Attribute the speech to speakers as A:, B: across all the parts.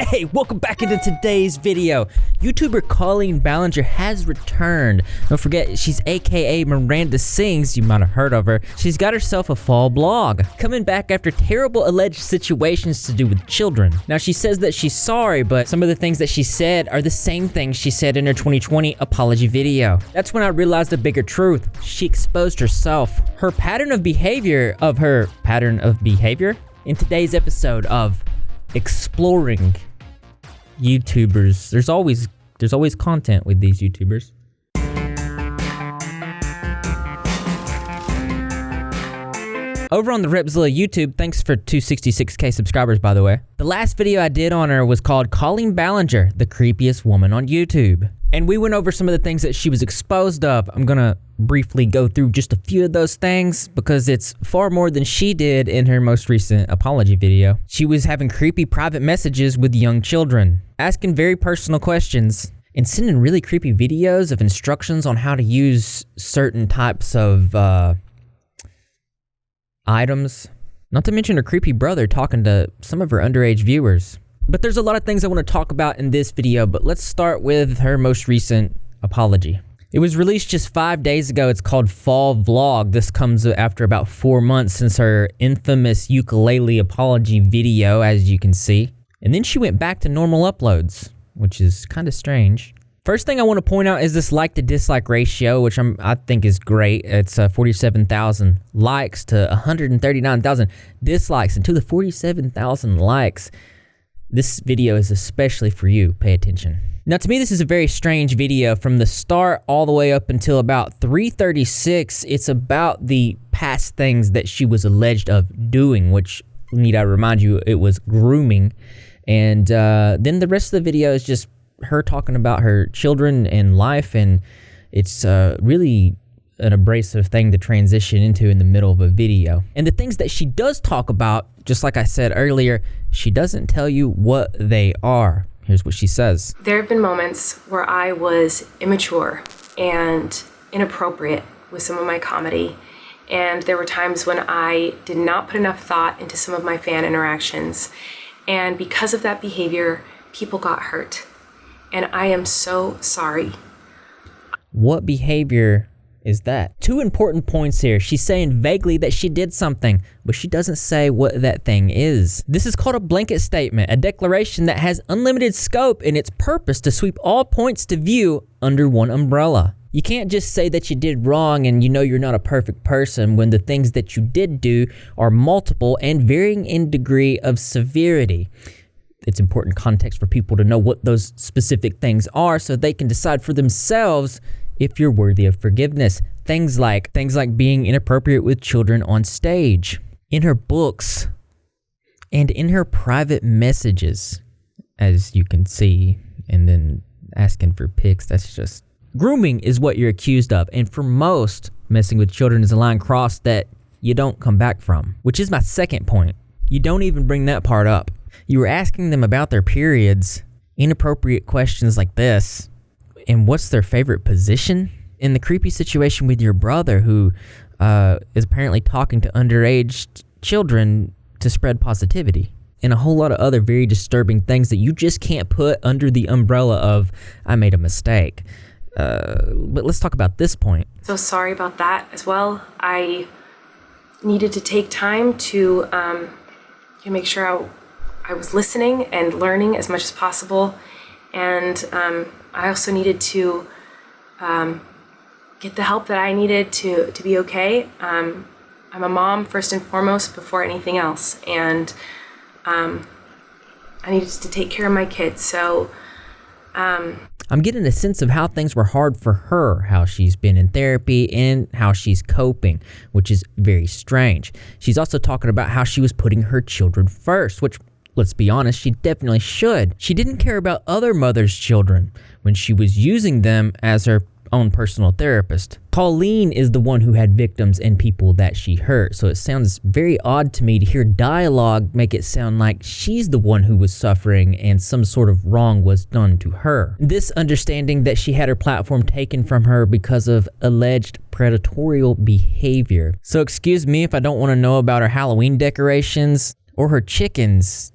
A: Hey, welcome back into today's video. YouTuber Colleen Ballinger has returned. Don't forget, she's aka Miranda Sings, you might have heard of her. She's got herself a fall blog, coming back after terrible alleged situations to do with children. Now, she says that she's sorry, but some of the things that she said are the same things she said in her 2020 apology video. That's when I realized a bigger truth. She exposed herself. Her pattern of behavior in today's episode of exploring YouTubers. There's always content with these YouTubers. Over on the Repzilla YouTube, thanks for 266k subscribers, by the way. The last video I did on her was called Colleen Ballinger, the creepiest woman on YouTube. And we went over some of the things that she was exposed of. I'm gonna briefly go through just a few of those things because it's far more than she did in her most recent apology video. She was having creepy private messages with young children, asking very personal questions, and sending really creepy videos of instructions on how to use certain types of items. Not to mention her creepy brother talking to some of her underage viewers. But there's a lot of things I want to talk about in this video, but let's start with her most recent apology. It was released just 5 days ago. It's called Fall Vlog. This comes after about 4 months since her infamous ukulele apology video, as you can see. And then she went back to normal uploads, which is kind of strange. First thing I want to point out is this like to dislike ratio, which I think is great. It's 47,000 likes to 139,000 dislikes. And to the 47,000 likes, this video is especially for you. Pay attention. Now, to me, this is a very strange video. From the start all the way up until about 3:36, it's about the past things that she was alleged of doing, which, need I remind you, it was grooming. And then the rest of the video is just her talking about her children and life, and it's really an abrasive thing to transition into in the middle of a video. And the things that she does talk about, just like I said earlier, she doesn't tell you what they are. Here's what she says.
B: There have been moments where I was immature and inappropriate with some of my comedy. And there were times when I did not put enough thought into some of my fan interactions. And because of that behavior, people got hurt. And I am so sorry.
A: What behavior is that? Two important points here. She's saying vaguely that she did something, but she doesn't say what that thing is. This is called a blanket statement, a declaration that has unlimited scope in its purpose to sweep all points to view under one umbrella. You can't just say that you did wrong and you know you're not a perfect person when the things that you did do are multiple and varying in degree of severity. It's important context for people to know what those specific things are so they can decide for themselves if you're worthy of forgiveness. Things like being inappropriate with children on stage, in her books, and in her private messages, as you can see, and then asking for pics. That's just grooming is what you're accused of. And for most, messing with children is a line crossed that you don't come back from, which is my second point. You don't even bring that part up. You were asking them about their periods, inappropriate questions like this, and what's their favorite position? In the creepy situation with your brother who is apparently talking to underage children to spread positivity, and a whole lot of other very disturbing things that you just can't put under the umbrella of, I made a mistake. But let's talk about this point.
B: So sorry about that as well. I needed to take time to make sure I was listening and learning as much as possible. And I also needed to get the help that I needed to be okay. I'm a mom first and foremost before anything else. And I needed to take care of my kids. So
A: I'm getting a sense of how things were hard for her, how she's been in therapy, and how she's coping, which is very strange. She's also talking about how she was putting her children first, which, let's be honest, she definitely should. She didn't care about other mothers' children when she was using them as her own personal therapist. Colleen is the one who had victims and people that she hurt, so it sounds very odd to me to hear dialogue make it sound like she's the one who was suffering and some sort of wrong was done to her. This understanding that she had her platform taken from her because of alleged predatory behavior. So excuse me if I don't want to know about her Halloween decorations or her chickens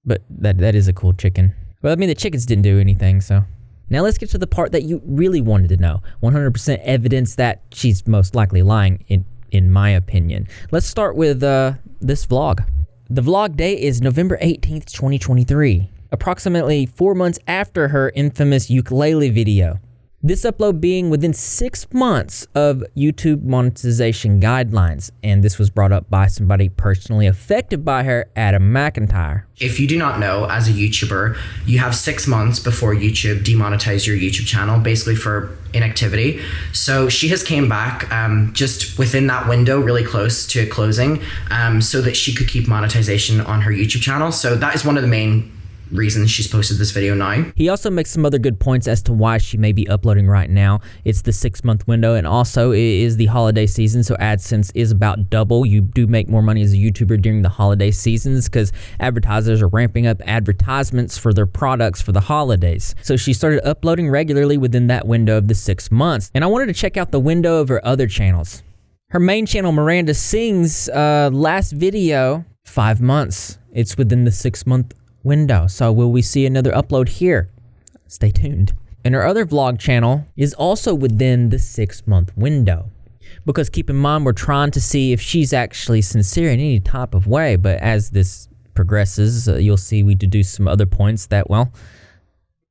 A: But that is a cool chicken. Well, I mean, the chickens didn't do anything, so. Now let's get to the part that you really wanted to know. 100% evidence that she's most likely lying, in my opinion. Let's start with this vlog. The vlog date is November 18th, 2023. Approximately 4 months after her infamous ukulele video. This upload being within 6 months of YouTube monetization guidelines, and this was brought up by somebody personally affected by her, Adam McIntyre.
C: If you do not know, as a YouTuber, you have 6 months before YouTube demonetize your YouTube channel, basically for inactivity. So she has came back just within that window, really close to closing, so that she could keep monetization on her YouTube channel. So that is one of the main reasons she's posted this video now.
A: He also makes some other good points as to why she may be uploading right now. It's the 6-month window, and also it is the holiday season, so AdSense is about double. You do make more money as a YouTuber during the holiday seasons because advertisers are ramping up advertisements for their products for the holidays. So she started uploading regularly within that window of the 6 months. And I wanted to check out the window of her other channels. Her main channel, Miranda Sings, last video, 5 months. It's within the 6-month window. So will we see another upload here? Stay tuned. And our other vlog channel is also within the 6-month window. Because keep in mind, we're trying to see if she's actually sincere in any type of way. But as this progresses, you'll see we deduce some other points that, well,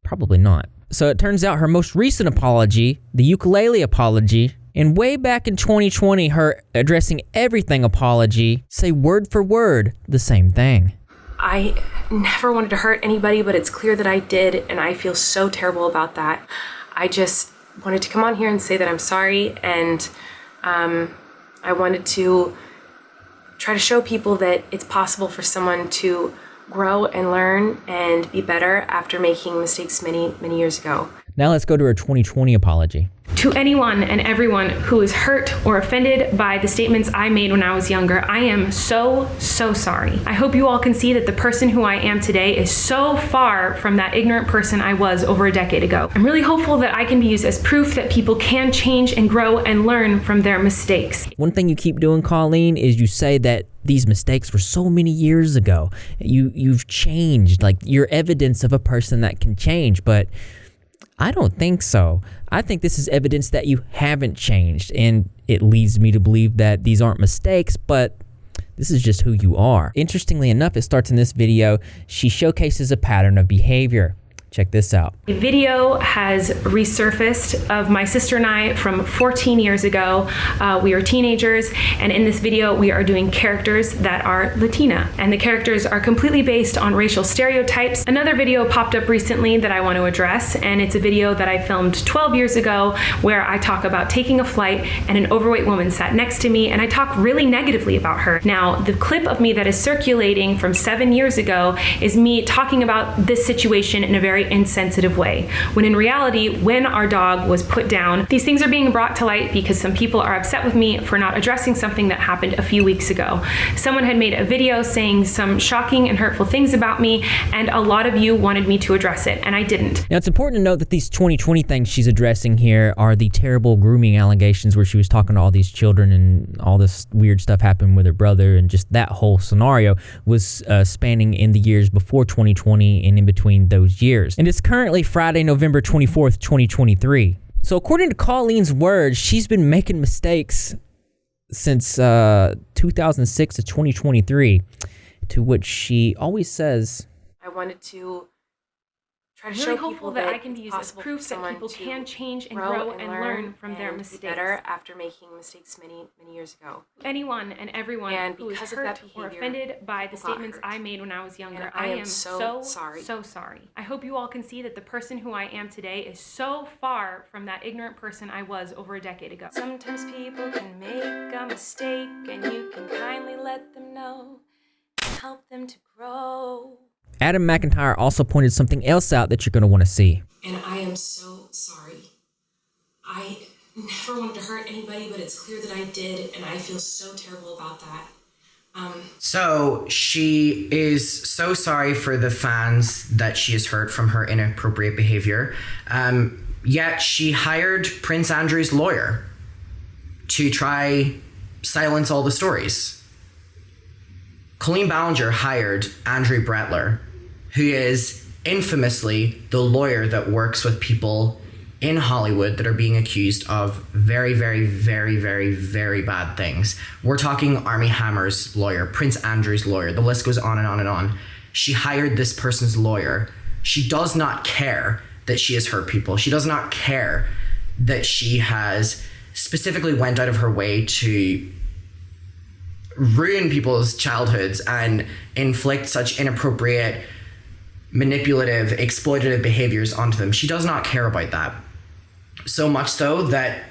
A: probably not. So it turns out her most recent apology, the ukulele apology, and way back in 2020, her addressing everything apology, say word for word the same thing.
B: I never wanted to hurt anybody, but it's clear that I did, and I feel so terrible about that. I just wanted to come on here and say that I'm sorry, and I wanted to try to show people that it's possible for someone to grow and learn and be better after making mistakes many, many years ago.
A: Now let's go to her 2020 apology.
B: To anyone and everyone who is hurt or offended by the statements I made when I was younger, I am so sorry. I hope you all can see that the person who I am today is so far from that ignorant person I was over a decade ago. I'm really hopeful that I can be used as proof that people can change and grow and learn from their mistakes.
A: One thing you keep doing, Colleen, is you say that these mistakes were so many years ago. You've changed, like you're evidence of a person that can change, but I don't think so. I think this is evidence that you haven't changed, and it leads me to believe that these aren't mistakes, but this is just who you are. Interestingly enough, it starts in this video. She showcases a pattern of behavior. Check this out.
B: A video has resurfaced of my sister and I from 14 years ago. We were teenagers, and in this video we are doing characters that are Latina, and the characters are completely based on racial stereotypes. Another video popped up recently that I want to address, and it's a video that I filmed 12 years ago where I talk about taking a flight and an overweight woman sat next to me, and I talk really negatively about her. Now, the clip of me that is circulating from 7 years ago is me talking about this situation in a very insensitive way, when in reality, when our dog was put down, these things are being brought to light because some people are upset with me for not addressing something that happened a few weeks ago. Someone had made a video saying some shocking and hurtful things about me, and a lot of you wanted me to address it, and I didn't.
A: Now, it's important to note that these 2020 things she's addressing here are the terrible grooming allegations where she was talking to all these children and all this weird stuff happened with her brother, and just that whole scenario was spanning in the years before 2020 and in between those years. And it's currently Friday, November 24th, 2023. So according to Colleen's words, she's been making mistakes since 2006 to 2023, to which she always says,
B: I wanted to try to
D: really
B: show people that
D: I can be used as proof that people can change and grow and learn from their mistakes.
B: Be better after making mistakes many, many years ago.
D: Anyone and everyone
B: And
D: who is
B: because of
D: hurt
B: that
D: or
B: behavior,
D: offended by the
B: people got
D: statements
B: hurt.
D: I made when I was younger,
B: And
D: I
B: I am
D: am
B: so sorry.
D: so sorry. I hope you all can see that the person who I am today is so far from that ignorant person I was over a decade ago.
B: Sometimes people can make a mistake, and you can kindly let them know, help them to grow.
A: Adam McIntyre also pointed something else out that you're going to want to see.
B: And I am so sorry. I never wanted to hurt anybody, but it's clear that I did, and I feel so terrible about that.
C: So she is so sorry for the fans that she has hurt from her inappropriate behavior. Yet she hired Prince Andrew's lawyer to try silence all the stories. Colleen Ballinger hired Andrew Brettler who is infamously the lawyer that works with people in Hollywood that are being accused of very, very, very, very, very bad things. We're talking Armie Hammer's lawyer, Prince Andrew's lawyer. The list goes on and on and on. She hired this person's lawyer. She does not care that she has hurt people. She does not care that she has specifically went out of her way to ruin people's childhoods and inflict such inappropriate, manipulative, exploitative behaviors onto them. She does not care about that. So much so that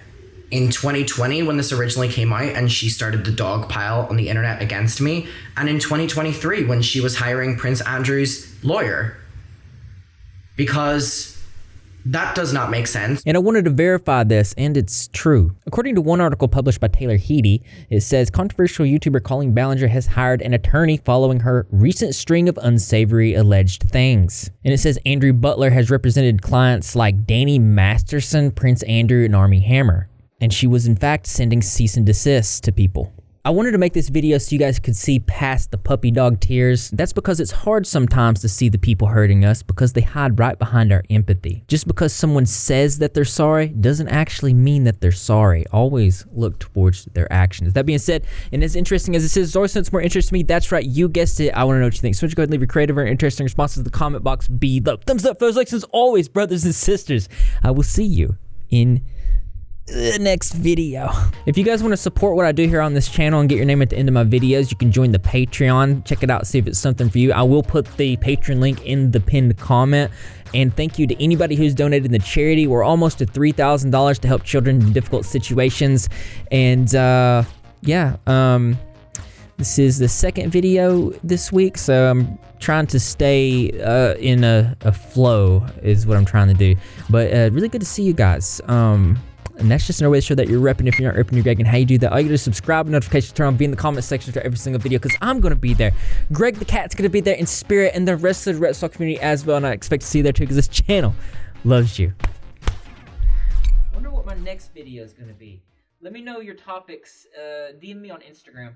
C: in 2020, when this originally came out and she started the dog pile on the internet against me, and in 2023, when she was hiring Prince Andrew's lawyer, because that does not make sense.
A: And I wanted to verify this, and it's true. According to one article published by Taylor Heady, it says controversial YouTuber Colleen Ballinger has hired an attorney following her recent string of unsavory alleged things. And it says Andrew Butler has represented clients like Danny Masterson, Prince Andrew, and Armie Hammer. And she was in fact sending cease and desist to people. I wanted to make this video so you guys could see past the puppy dog tears. That's because it's hard sometimes to see the people hurting us because they hide right behind our empathy. Just because someone says that they're sorry doesn't actually mean that they're sorry. Always look towards their actions. That being said, and as interesting as this is, always it's more interesting to me. That's right, you guessed it. I want to know what you think. So go ahead and leave your creative or interesting responses in the comment box below. Thumbs up, those likes as always, brothers and sisters. I will see you in the next video. If you guys want to support what I do here on this channel and get your name at the end of my videos, you can join the Patreon. Check it out, see if it's something for you. I will put the Patreon link in the pinned comment. And thank you to anybody who's donated in the charity. We're almost at $3,000 to help children in difficult situations. And this is the second video this week, so I'm trying to stay in a flow is what I'm trying to do. But really good to see you guys. And that's just another way to show that you're repping. If you're not repping, you're Greg. And how you do that, all you do is subscribe, notifications turn on, be in the comment section for every single video, because I'm going to be there. Greg the Cat's going to be there in spirit, and the rest of the Red Sox community as well, and I expect to see you there too, because this channel loves you. Wonder what my next video is going to be. Let me know your topics. DM me on Instagram.